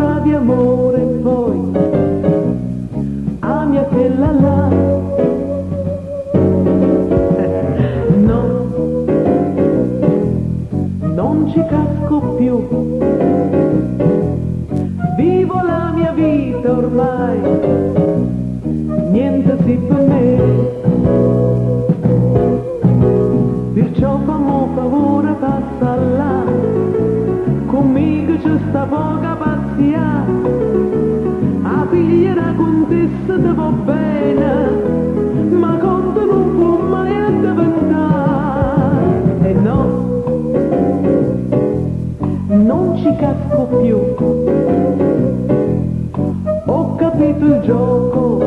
giura di amore poi a mia tella là. No, non ci casco più, vivo la mia vita ormai, niente sì per me. Perciò fammo favore, passa là, conmigo c'è sta poca pazzia, a figlia la contessa te va bene, ma conto non può mai addiventare. E no, non ci casco più, ho capito il gioco,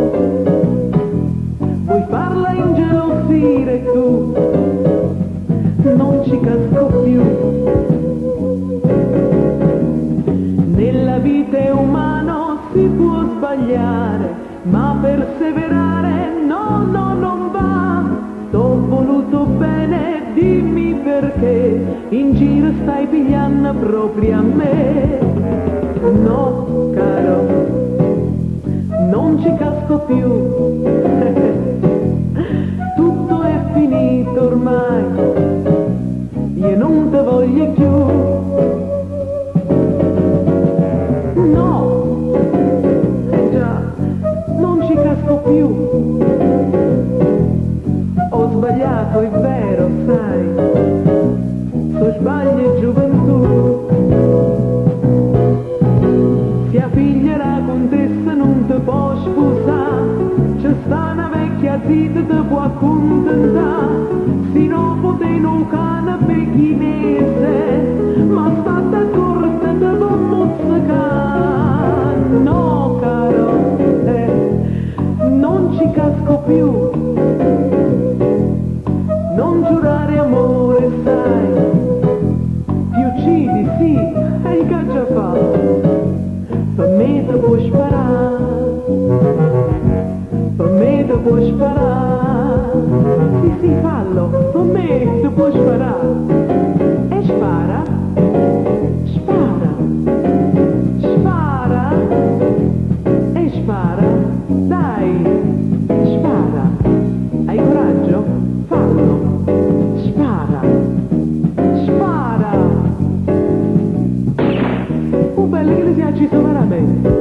vuoi farla ingelosire tu, non ci casco più. Nella vita umano si può sbagliare, ma perseverare no, no, non va. T'ho voluto bene, dimmi perché in giro stai pigliando proprio a me. No, caro, non ci casco più, tutto è finito ormai, io non te voglio più. No, già, non ci casco più, ho sbagliato, è vero, sai, so sbagli gioventù. Se a figlia la contessa non te può sposare, c'è sta una vecchia zita te può accontentare, se no potei non cane pechinese, ma stata corta te può mozzicare. No, caro, non ci casco più, non giurare amore, sai, ti uccidi, sì, hai già fatto, per me te puoi sparare, per me te puoi sparare, sì, fallo, per me te puoi sparare, e spara, spara, spara, e spara, dai, spara, hai coraggio? Fallo, spara, spara. Oh, bello che le piace veramente.